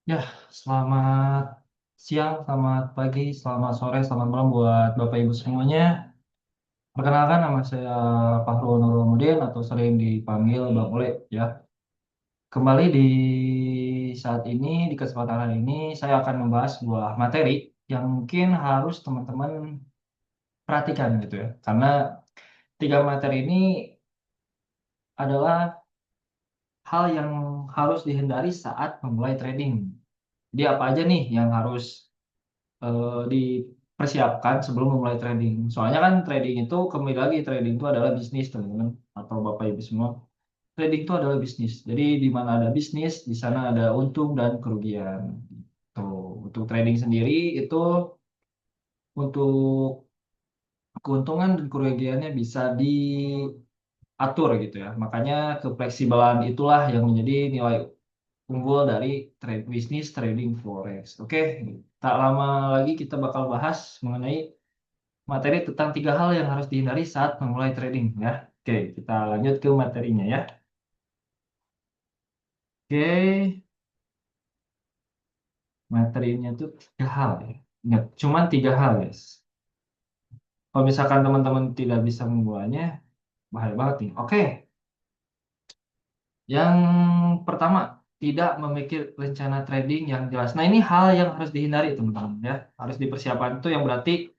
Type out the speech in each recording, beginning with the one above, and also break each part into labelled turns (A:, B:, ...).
A: Ya, selamat siang, selamat pagi, selamat sore, selamat malam buat Bapak Ibu semuanya. Perkenalkan nama saya Fahrul Nurulmudin atau sering dipanggil Bang Ule ya. Kembali di saat ini, di kesempatan hari ini, saya akan membahas sebuah materi yang mungkin harus teman-teman perhatikan gitu ya. Karena tiga materi ini adalah hal yang harus dihindari saat memulai trading. Jadi apa aja nih yang harus dipersiapkan sebelum memulai trading. Soalnya kan trading itu kembali lagi trading itu adalah bisnis teman-teman atau Bapak Ibu semua. Trading itu adalah bisnis. Jadi di mana ada bisnis, di sana ada untung dan kerugian. Tuh, untuk trading sendiri itu untuk keuntungan dan kerugiannya bisa diatur gitu ya. Makanya kefleksibelan itulah yang menjadi nilai unggul dari trade bisnis trading forex. Oke, tak lama lagi kita bakal bahas mengenai materi tentang tiga hal yang harus dihindari saat memulai trading ya. Oke, kita lanjut ke materinya ya. Oke, materinya tuh tiga hal ya. Ingat, cuman tiga hal guys. Kalau misalkan teman-teman tidak bisa membuatnya, bahaya banget nih. Oke, yang pertama, tidak memikir rencana trading yang jelas. Nah, ini hal yang harus dihindari teman-teman ya. Harus dipersiapkan itu yang berarti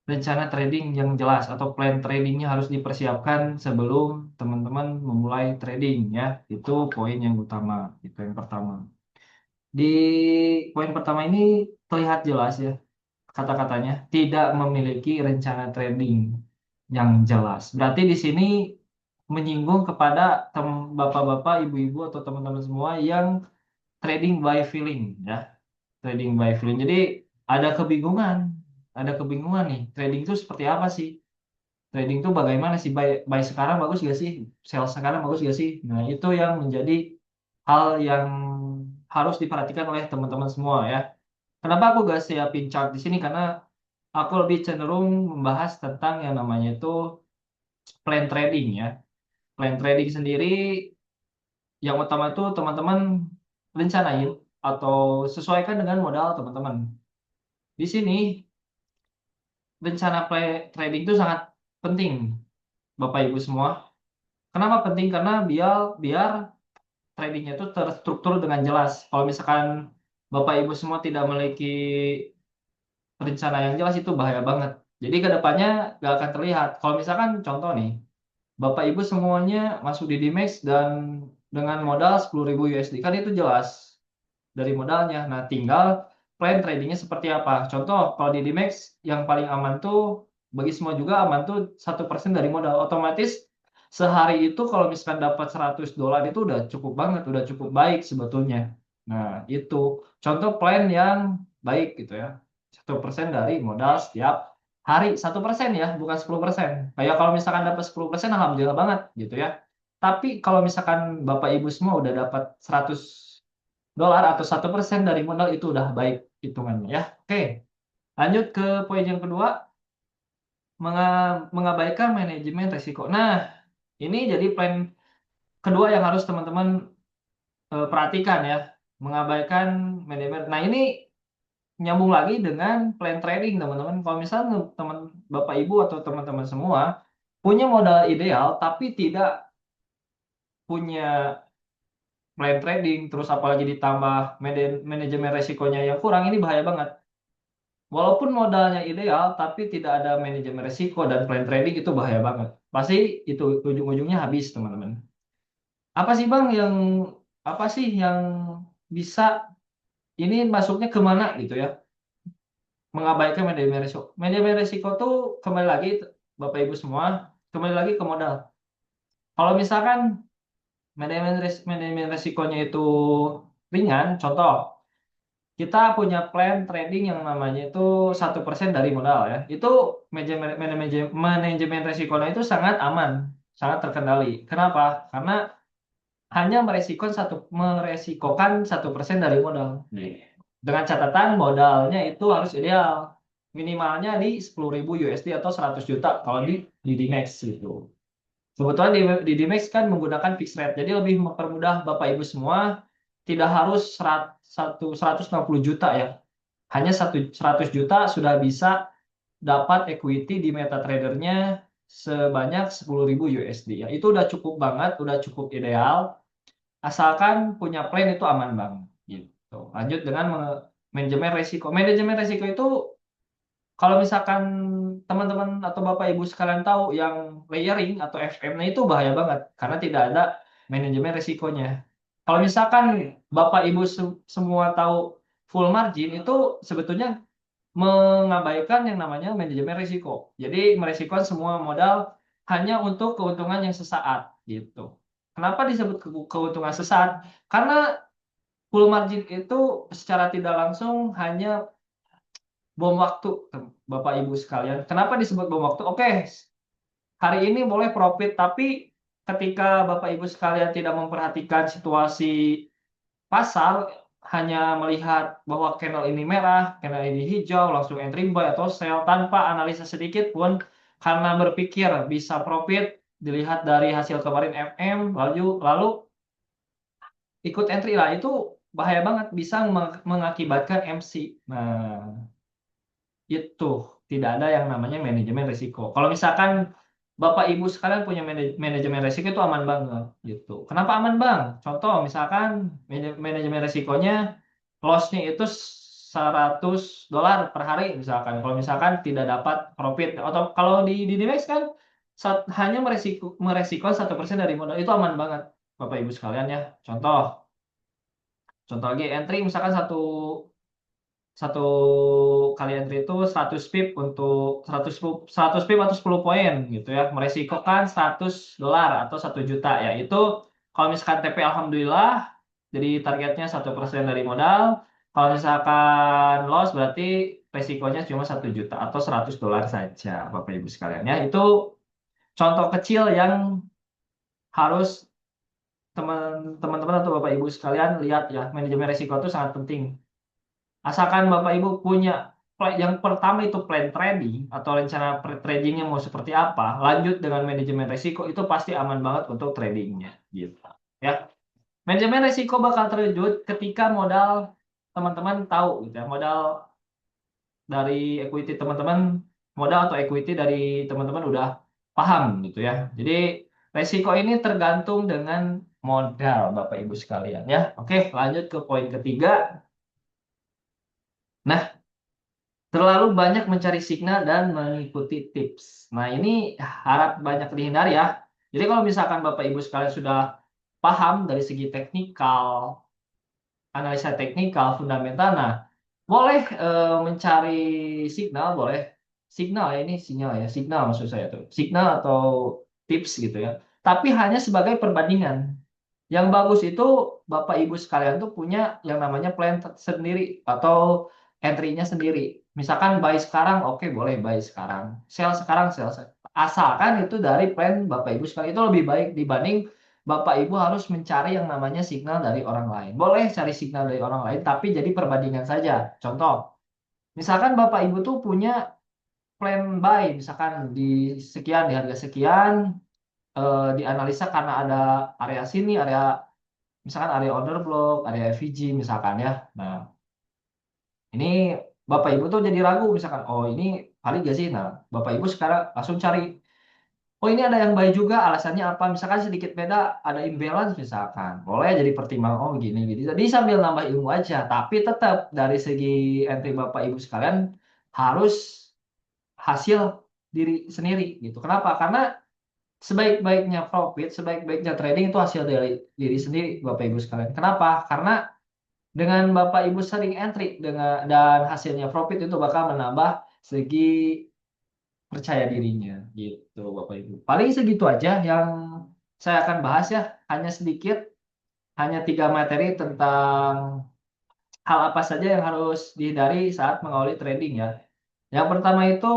A: rencana trading yang jelas atau plan tradingnya harus dipersiapkan sebelum teman-teman memulai trading ya. Itu poin yang utama, itu yang pertama. Di poin pertama ini terlihat jelas ya kata-katanya tidak memiliki rencana trading yang jelas. Berarti di sini menyinggung kepada bapak-bapak, ibu-ibu atau teman-teman semua yang trading by feeling ya. Trading by feeling. Jadi ada kebingungan, nih. Trading itu seperti apa sih? Trading itu bagaimana sih? Buy sekarang bagus gak sih? Sell sekarang bagus gak sih? Nah, itu yang menjadi hal yang harus diperhatikan oleh teman-teman semua ya. Kenapa aku gak siapin chart di sini? Karena aku lebih cenderung membahas tentang yang namanya itu plan trading ya. Plan trading sendiri yang utama itu teman-teman rencanain atau sesuaikan dengan modal teman-teman. Di sini rencana trading itu sangat penting Bapak Ibu semua. Kenapa penting? Karena biar biar tradingnya itu terstruktur dengan jelas. Kalau misalkan Bapak Ibu semua tidak memiliki rencana yang jelas itu bahaya banget. Jadi ke depannya nggak akan terlihat. Kalau misalkan contoh nih, Bapak Ibu semuanya masuk di Dimex dan dengan modal 10.000 USD kan itu jelas dari modalnya. Nah, tinggal plan tradingnya seperti apa. Contoh kalau di Dimex yang paling aman tuh bagi semua juga aman tuh 1% dari modal. Otomatis sehari itu kalau misalkan dapat $100 itu udah cukup banget, udah cukup baik sebetulnya. Nah, itu contoh plan yang baik gitu ya. 1% dari modal setiap hari. 1% ya, bukan 10%. Kayak kalau misalkan dapat 10%, alhamdulillah banget gitu ya. Tapi kalau misalkan Bapak Ibu semua udah dapat $100 atau 1% dari modal itu udah baik hitungannya ya. Oke, lanjut ke poin yang kedua, mengabaikan manajemen risiko. Nah, ini jadi plan kedua yang harus teman-teman perhatikan ya, mengabaikan manajemen. Nah, ini nyambung lagi dengan plan trading teman-teman. Kalau misalnya teman Bapak Ibu atau teman-teman semua punya modal ideal tapi tidak punya plan trading, terus apalagi ditambah manajemen resikonya yang kurang, ini bahaya banget. Walaupun modalnya ideal tapi tidak ada manajemen resiko dan plan trading itu bahaya banget. Pasti itu ujung-ujungnya habis teman-teman. Apa sih Bang yang apa sih yang bisa ini masuknya kemana gitu ya? Mengabaikan manajemen risiko. Manajemen risiko tuh kembali lagi Bapak Ibu semua, kembali lagi ke modal. Kalau misalkan manajemen resikonya itu ringan, contoh kita punya plan trading yang namanya itu 1% dari modal ya. Itu manajemen resikonya itu sangat aman, sangat terkendali. Kenapa? Karena hanya meresikokan 1% dari modal. Dengan catatan modalnya itu harus ideal. Minimalnya di 10.000 USD atau 100 juta kalau di Dimex gitu. Kebetulan di Dimex kan menggunakan fixed rate. Jadi lebih mempermudah Bapak Ibu semua tidak harus 160 juta ya. Hanya 100 juta sudah bisa dapat equity di MetaTrader-nya sebanyak 10.000 USD ya. Itu udah cukup banget, udah cukup ideal. Asalkan punya plan itu aman banget gitu. Lanjut dengan manajemen resiko. Manajemen resiko itu kalau misalkan teman-teman atau Bapak Ibu sekalian tahu yang layering atau FM-nya itu bahaya banget karena tidak ada manajemen resikonya. Kalau misalkan Bapak Ibu semua tahu full margin itu sebetulnya mengabaikan yang namanya manajemen risiko. Jadi meresikokan semua modal hanya untuk keuntungan yang sesaat gitu. Kenapa disebut keuntungan sesaat? Karena full margin itu secara tidak langsung hanya bom waktu, Bapak Ibu sekalian. Kenapa disebut bom waktu? Oke, hari ini boleh profit, tapi ketika Bapak Ibu sekalian tidak memperhatikan situasi pasar, hanya melihat bahwa candle ini merah, candle ini hijau, langsung entry buy atau sell tanpa analisa sedikit pun karena berpikir bisa profit dilihat dari hasil kemarin FM lalu ikut entry lah itu bahaya banget bisa mengakibatkan MC. Nah, itu tidak ada yang namanya manajemen risiko. Kalau misalkan Bapak Ibu sekalian punya manajemen risiko itu aman banget gitu. Kenapa aman Bang? Contoh misalkan manajemen risikonya loss-nya itu $100 per hari misalkan. Kalau misalkan tidak dapat profit atau kalau di Dinex kan hanya meresiko 1% dari modal itu aman banget Bapak Ibu sekalian ya. Contoh lagi entry misalkan satu satu kali entry itu 100 pip untuk 100 pip atau 10 poin gitu ya. Meresikokan $100 atau 1 juta ya. Itu kalau misalkan TP alhamdulillah jadi targetnya 1% dari modal. Kalau misalkan loss berarti resikonya cuma 1 juta atau $100 saja Bapak Ibu sekalian ya. Itu contoh kecil yang harus teman-teman atau Bapak Ibu sekalian lihat ya. Manajemen resiko itu sangat penting. Asalkan Bapak Ibu punya yang pertama itu plan trading atau rencana tradingnya mau seperti apa, lanjut dengan manajemen risiko itu pasti aman banget untuk tradingnya, gitu. Ya, manajemen risiko bakal terwujud ketika modal teman-teman tahu, gitu ya, modal dari equity teman-teman, modal atau equity dari teman-teman udah paham, gitu ya. Jadi risiko ini tergantung dengan modal Bapak Ibu sekalian, ya. Oke, lanjut ke poin ketiga. Nah, terlalu banyak mencari signal dan mengikuti tips. Nah, ini harap banyak dihindari ya. Jadi kalau misalkan Bapak Ibu sekalian sudah paham dari segi teknikal, analisa teknikal, fundamental, nah boleh mencari signal, boleh signal ya ini sinyal ya, signal maksud saya tuh, signal atau tips gitu ya. Tapi hanya sebagai perbandingan. Yang bagus itu Bapak Ibu sekalian tuh punya yang namanya plan sendiri atau entry-nya sendiri. Misalkan buy sekarang, oke boleh buy sekarang. Sell sekarang, sell. Asalkan itu dari plan Bapak Ibu sekalian itu lebih baik dibanding Bapak Ibu harus mencari yang namanya signal dari orang lain. Boleh cari signal dari orang lain, tapi jadi perbandingan saja. Contoh, misalkan Bapak Ibu tuh punya plan buy, misalkan di sekian, di harga sekian, dianalisa karena ada area sini, misalkan area order block, area FVG misalkan ya. Nah, ini Bapak Ibu tuh jadi ragu misalkan, oh ini valid gak sih? Nah, Bapak Ibu sekarang langsung cari, oh ini ada yang buy juga, alasannya apa? Misalkan sedikit beda, ada imbalance misalkan. Boleh jadi pertimbangan, oh gini, gitu. Jadi sambil nambah ilmu aja, tapi tetap dari segi entry Bapak Ibu sekalian harus hasil diri sendiri gitu. Kenapa? Karena sebaik-baiknya profit, sebaik-baiknya trading itu hasil dari diri sendiri Bapak Ibu sekalian. Kenapa? Karena dengan Bapak Ibu sering entry dan hasilnya profit itu bakal menambah segi percaya dirinya gitu Bapak Ibu. Paling segitu aja yang saya akan bahas ya, hanya sedikit, hanya 3 materi tentang hal apa saja yang harus dihindari saat mengawali trading ya. Yang pertama itu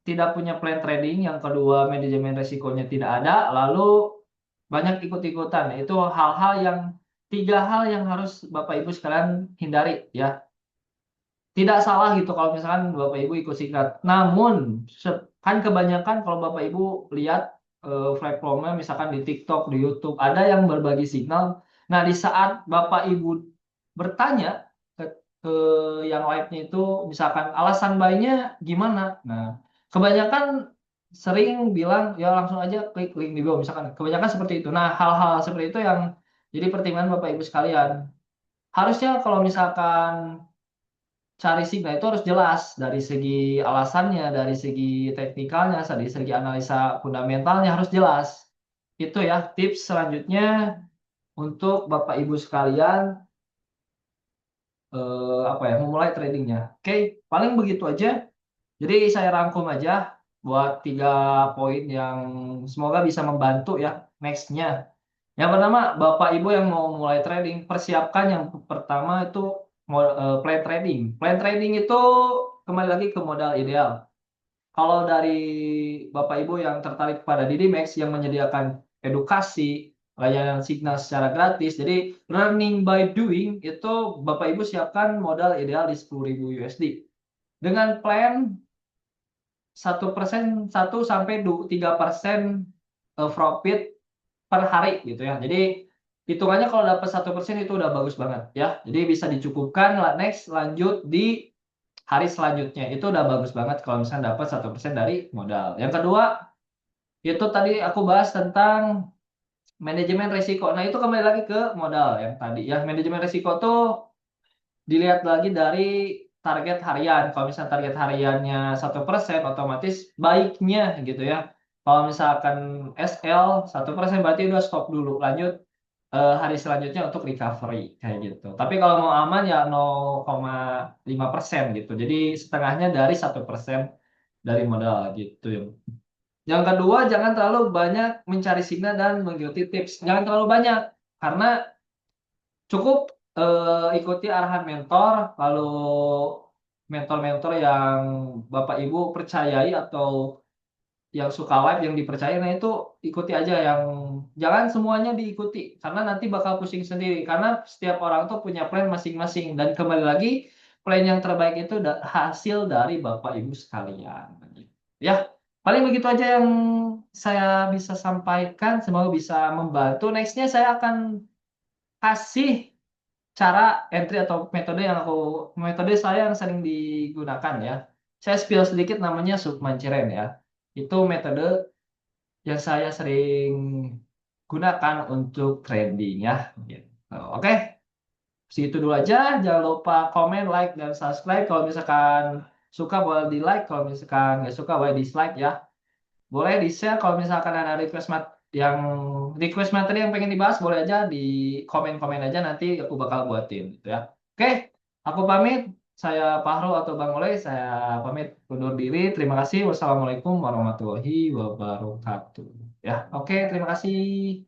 A: tidak punya plan trading, yang kedua manajemen resikonya tidak ada, lalu banyak ikut-ikutan. Itu hal-hal yang 3 hal yang harus Bapak Ibu sekalian hindari ya. Tidak salah gitu kalau misalkan Bapak Ibu ikut sikat. Namun kan kebanyakan kalau Bapak Ibu lihat platformnya misalkan di TikTok, di YouTube ada yang berbagi signal Nah, di saat Bapak Ibu bertanya ke, ke yang live-nya itu, misalkan alasan buy-nya gimana? Nah, kebanyakan sering bilang, ya langsung aja klik link di bawah, misalkan. Kebanyakan seperti itu. Nah, hal-hal seperti itu yang jadi pertimbangan Bapak Ibu sekalian. Harusnya kalau misalkan cari signal itu harus jelas dari segi alasannya, dari segi teknikalnya, dari segi analisa fundamentalnya harus jelas. Itu ya tips selanjutnya untuk Bapak Ibu sekalian apa ya memulai tradingnya. Oke, paling begitu aja. Jadi saya rangkum aja buat 3 poin yang semoga bisa membantu ya nextnya. Yang pertama, Bapak Ibu yang mau mulai trading, persiapkan yang pertama itu plan trading. Plan trading itu kembali lagi ke modal ideal. Kalau dari Bapak Ibu yang tertarik pada DidiMax yang menyediakan edukasi, layanan signal secara gratis, jadi learning by doing itu Bapak Ibu siapkan modal ideal di 10.000 USD. Dengan plan 1%, 1 sampai 3% profit per hari gitu ya. Jadi hitungannya kalau dapat 1% itu udah bagus banget ya. Jadi bisa dicukupkan next lanjut di hari selanjutnya. Itu udah bagus banget kalau misalnya dapat 1% dari modal. Yang kedua, itu tadi aku bahas tentang manajemen risiko. Nah, itu kembali lagi ke modal yang tadi ya. Manajemen risiko tuh dilihat lagi dari target harian. Kalau misalnya target hariannya 1%, otomatis baiknya gitu ya. Kalau misalkan SL 1% berarti udah stop dulu. Lanjut hari selanjutnya untuk recovery kayak gitu. Tapi kalau mau aman ya 0,5% gitu. Jadi setengahnya dari 1% dari modal gitu. Yang kedua, jangan terlalu banyak mencari signal dan mengikuti tips. Jangan terlalu banyak karena cukup ikuti arahan mentor, lalu mentor-mentor yang Bapak Ibu percayai atau yang suka live yang dipercaya, nah itu ikuti aja, yang jangan semuanya diikuti karena nanti bakal pusing sendiri karena setiap orang tuh punya plan masing-masing dan kembali lagi plan yang terbaik itu hasil dari Bapak Ibu sekalian ya. Paling begitu aja yang saya bisa sampaikan, semoga bisa membantu. Nextnya saya akan kasih cara entry atau metode saya yang sering digunakan ya. Saya spill sedikit, namanya Submanciren ya. Itu metode yang saya sering gunakan untuk trading ya. Gitu. Oke, segitu dulu aja. Jangan lupa komen, like, dan subscribe. Kalau misalkan suka boleh di like, kalau misalkan nggak suka boleh dislike ya. Boleh di share kalau misalkan ada request materi yang pengen dibahas, boleh aja di komen-komen aja, nanti aku bakal buatin gitu ya. Oke, aku pamit. Saya Pahro atau Bang Oleh, saya pamit undur diri. Terima kasih. Wassalamualaikum warahmatullahi wabarakatuh. Ya, oke, terima kasih.